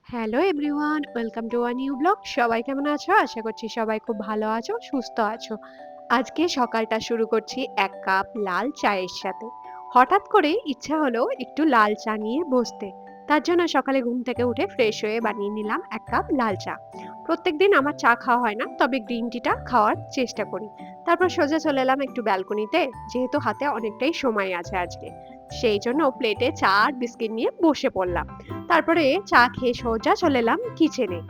Hello everyone, welcome to a new blog. সবাই কেমন আছো? আশা করছি সবাই খুব ভালো আছো, সুস্থ আছো। আজকে সকালটা শুরু করছি এক কাপ লাল চায়ের সাথে। হঠাৎ করে ইচ্ছা হলো একটু লাল চা নিয়ে বসতে। তার জন্য সকালে ঘুম থেকে উঠে ফ্রেশ হয়ে বানিয়ে নিলাম এক কাপ লাল চা। প্রত্যেকদিন আমার চা খাওয়া হয় না, তবে গ্রিন টিটা খাওয়ার চেষ্টা করি। তারপর সোজা চলে এলাম একটু ব্যালকনিতে, যেহেতু হাতে অনেকটাই সময় আছে আজকে। সেই জন্য প্লেটে চা আর বিস্কিট নিয়ে বসে পড়লাম। তারপরে চা খেয়ে সোজা চলে এলাম কিচেনে।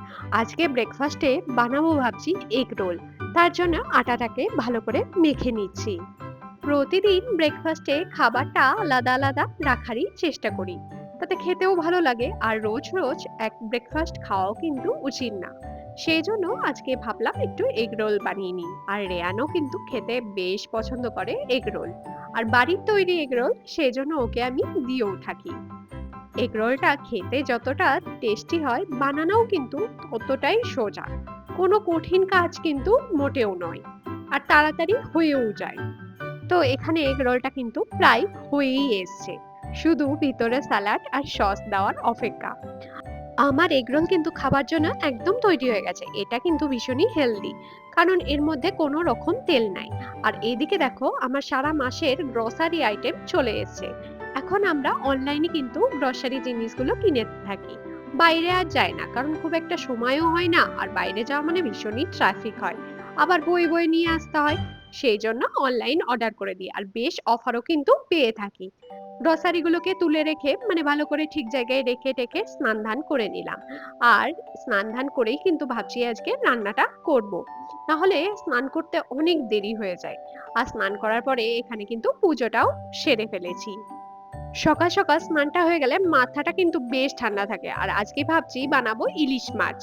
আজকে ব্রেকফাস্টে বানাবো ভাবছি এগ রোল। তার জন্য আটাটাকে ভালো করে মেখে নিচ্ছি। প্রতিদিন ব্রেকফাস্টে খাবারটা আলাদা আলাদা রাখারই চেষ্টা করি, তাতে খেতেও ভালো লাগে। আর রোজ রোজ এক ব্রেকফাস্ট খাওয়াও কিন্তু উচিত না। সেই জন্য আজকে ভাবলাম একটু এগ রোল বানিয়ে নিই। আর রেয়ানও কিন্তু খেতে বেশ পছন্দ করে এগ রোল। আর বাড়ির তৈরি এগ রোল, সেই জন্য ওকে আমি দিয়েও থাকি। এগ রোলটা খেতে যতটা টেস্টি হয়, বানানোও কিন্তু ততটাই সোজা। কোনো কঠিন কাজ কিন্তু মোটেও নয়। আর তাড়াতাড়ি হয়েও যায়। তো এখানে এগ রোলটা কিন্তু প্রায় হয়েই এসছে। শুধু ভিতরে স্যালাড আর সস দেওয়ার অপেক্ষা। আমার এগ রোল কিন্তু খাবার জন্য একদম তৈরি হয়ে গেছে। এটা কিন্তু ভীষণই হেলদি, কারণ এর মধ্যে কোনো রকম তেল নাই। আর এইদিকে দেখো, আমার সারা মাসের গ্রসারি আইটেম চলে এসেছে। এখন আমরা অনলাইনে কিন্তু গ্রসারি জিনিসগুলো কিনে থাকি। বাইরে আর যাই না, কারণ খুব একটা সময়ও হয় না, আর বাইরে যাওয়া মানে ভীষণই ট্রাফিক হয়। আবার বই বই নিয়ে আসতে হয়। সেই জন্য অনলাইন অর্ডার করে দিই, আর বেশ অফারও কিন্তু পেয়ে থাকি। গ্রসারি গুলোকে তুলে রেখে, মানে ভালো করে ঠিক জায়গায় রেখে টেখে স্নান ধান করে নিলাম। আর স্নান ধান করেই কিন্তু ভাবছি আজকে রান্নাটা করব। নাহলে স্নান করতে অনেক দেরি হয়ে যায়। আর স্নান করার পরে এখানে কিন্তু পুজোটাও সেরে ফেলেছি। সকাল সকাল স্নানটা হয়ে গেলে মাথাটা কিন্তু বেশ ঠান্ডা থাকে। আর আজকে ভাবছি বানাবো ইলিশ মাছ।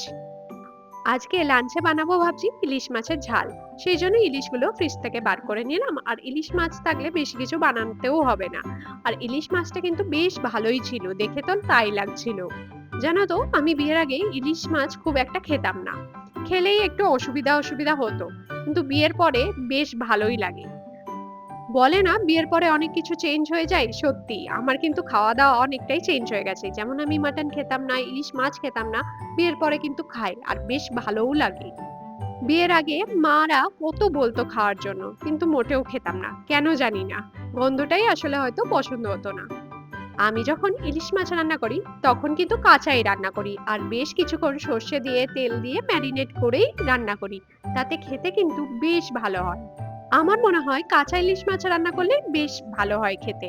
আজকে লাঞ্চে বানাবো ভাবছি ইলিশ মাছের ঝাল। সেই জন্য ইলিশগুলো ফ্রিজ থেকে বার করে নিলাম। আর ইলিশ মাছ থাকলে বেশি কিছু বানাতেও হবে না। আর ইলিশ মাছটা কিন্তু বেশ ভালোই ছিল, দেখে তো তাই লাগছিল। জানো তো, আমি বিয়ের আগে ইলিশ মাছ খুব একটা খেতাম না। খেলেই একটু অসুবিধা অসুবিধা হতো। কিন্তু বিয়ের পরে বেশ ভালোই লাগে। বলে না, বিয়ের পরে অনেক কিছু চেঞ্জ হয়ে যায়, সত্যি আমার কিন্তু খাওয়া দাওয়া অনেকটাই চেঞ্জ হয়ে গেছে। যেমন আমি মাটন খেতাম না, ইলিশ মাছ খেতাম না, বিয়ের পরে কিন্তু খাই আর বেশ ভালোও লাগে। বিয়ের আগে মারা কত বলতো খাওয়ার জন্য, কিন্তু মোটেও খেতাম না, কেন জানি না। গন্ধটাই আসলে হয়তো পছন্দ হতো না। আমি যখন ইলিশ মাছ রান্না করি, তখন কিন্তু কাঁচাই রান্না করি, আর বেশ কিছুক্ষণ সর্ষে দিয়ে তেল দিয়ে ম্যারিনেট করেই রান্না করি। তাতে খেতে কিন্তু বেশ ভালো হয়। আমার মনে হয় কাঁচা ইলিশ মাছ রান্না করলে বেশ ভালো হয় খেতে।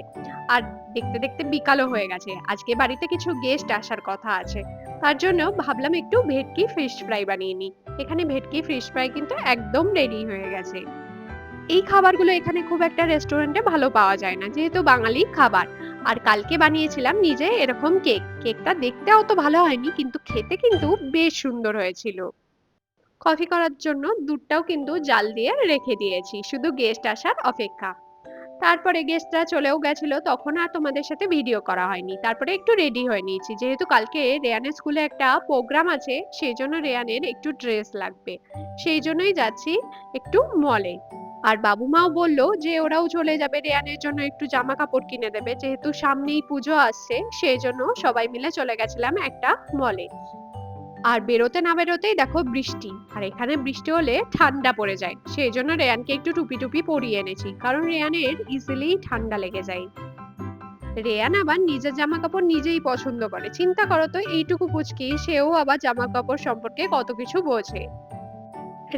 আর দেখতে দেখতে বিকালও হয়ে গেছে, আজকে বাড়িতে কিছু গেস্ট আসার কথা আছে। তার জন্য ভাবলাম একটু ভেটকি ফিশ ফ্রাই বানিয়ে নিই। এখানে ভেটকি ফিশ ফ্রাই কিন্তু একদম রেডি হয়ে গেছে। এই খাবারগুলো এখানে খুব একটা রেস্টুরেন্টে ভালো পাওয়া যায় না, যেহেতু বাঙালি খাবার। আর কালকে বানিয়েছিলাম নিজে এরকম কেক। কেকটা দেখতে অত ভালো হয়নি, কিন্তু খেতে কিন্তু বেশ সুন্দর হয়েছিল। কফি করার জন্য দুধটাও কিন্তু জাল দিয়ে রেখে দিয়েছি, শুধু গেস্ট আসার অপেক্ষা। তারপরে গেস্টরা চলেও গেছিল, তখন আর তোমাদের সাথে ভিডিও করা হয়নি। তারপরে একটু রেডি হয়ে নিয়েছি, যেহেতু কালকে রেয়ানের স্কুলে একটা প্রোগ্রাম আছে, সেই জন্য রেয়ানের একটু ড্রেস লাগবে। সেই জন্যই যাচ্ছি একটু মলে। আর বাবু মাও বললো যে ওরাও চলে যাবে, রেয়ানের জন্য একটু জামা কাপড় কিনে দেবে, যেহেতু সামনেই পুজো আসছে। সেই জন্য সবাই মিলে চলে গেছিলাম একটা মলে। আর বেরোতে না বেরোতেই দেখো বৃষ্টি। আর এখানে বৃষ্টি হলে ঠান্ডা পড়ে যায়, সেই জন্য রেয়ানকে একটু টুপি টুপি পরিয়ে এনেছি, কারণ রেয়ানের ইজিলি ঠান্ডা লেগে যায়। রেয়ান আবার নিজের জামা কাপড় নিজেই পছন্দ করে। চিন্তা করো তো, এইটুকু পুচকি, সেও আবার জামা কাপড় সম্পর্কে কত কিছু বোঝে।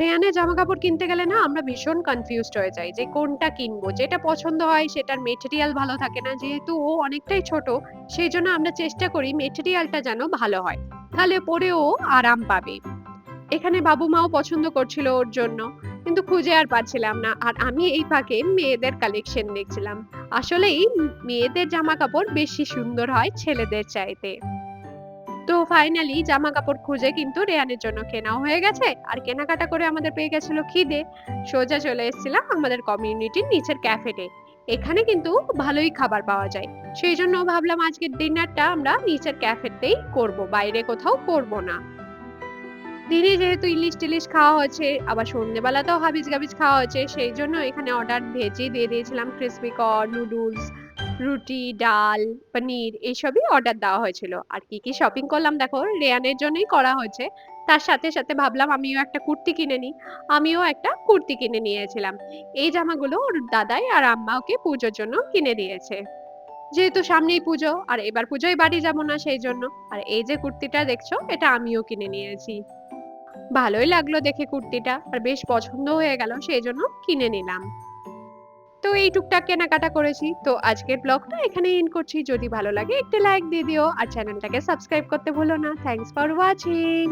রেয়ানের জামা কাপড় কিনতে গেলে না আমরা ভীষণ কনফিউজড হয়ে যাই যে কোনটা কিনবো। যেটা পছন্দ হয় সেটার মেটেরিয়াল ভালো থাকে না, যেহেতু ও অনেকটাই ছোট। সেই জন্য আমরা চেষ্টা করি মেটেরিয়ালটা যেন ভালো হয়, তাহলে পরে ও আরাম পাবে। এখানে বাবু মাও পছন্দ করছিল ওর জন্য, কিন্তু খুঁজে আর পাচ্ছিলাম না। আর আমি এই ফাঁকে মেয়েদের কালেকশন দেখছিলাম। আসলেই মেয়েদের জামা কাপড় বেশি সুন্দর হয় ছেলেদের চাইতে। তো ফাইনালি জামা কাপড় খুঁজে কিন্তু রেয়ানের জন্য কেনাও হয়ে গেছে। আর কেনাকাটা করে আমাদের পেয়ে গেছিল খিদে। সোজা চলে এসেছিলাম আমাদের কমিউনিটির নিচের ক্যাফেতে। এখানে কিন্তু ভালোই খাবার পাওয়া যায়। সেই জন্য ভাবলাম আজকের ডিনারটা আমরা নিচের ক্যাফেতেই করব, বাইরে কোথাও করব না। দিনে যেহেতু ইলিশ টিলিশ খাওয়া হয়েছে, আবার সন্ধ্যেবেলাতেও হাবিজ গাবিজ খাওয়া হয়েছে, সেই জন্য এখানে অর্ডার ভেজে দিয়ে দিয়েছিলাম ক্রিসপি কর্ন, নুডলস, রুটি, ডাল, পনির এইসবই অর্ডার দেওয়া হয়েছিল। আর কি শপিং করলাম দেখো, রেয়ানের জন্যই করা হয়েছে। তার সাথে ভাবলাম আমিও একটা কুর্তি কিনে নিই। আমিও একটা কুর্তি কিনে নিয়েছিলাম। এই জামাগুলো ওর দাদাই আর আম্মা ওকে পুজোর জন্য কিনে দিয়েছে। যেহেতু সামনেই পুজো আর এবার পুজোয় বাড়ি যাব না সেই জন্য। আর এই যে কুর্তিটা দেখছো এটা আমিও কিনে নিয়েছি। ভালোই লাগলো দেখে কুর্তিটা আর বেশ পছন্দ হয়ে গেল সেই জন্য কিনে নিলাম। তো এই টুকটাক কেনাকাটা করেছি। তো আজকের ব্লগটা এখানেই এন্ড করছি। যদি ভালো লাগে একটু লাইক দিয়ে দিও আর চ্যানেলটাকে সাবস্ক্রাইব করতে ভুলো না। Thanks for watching.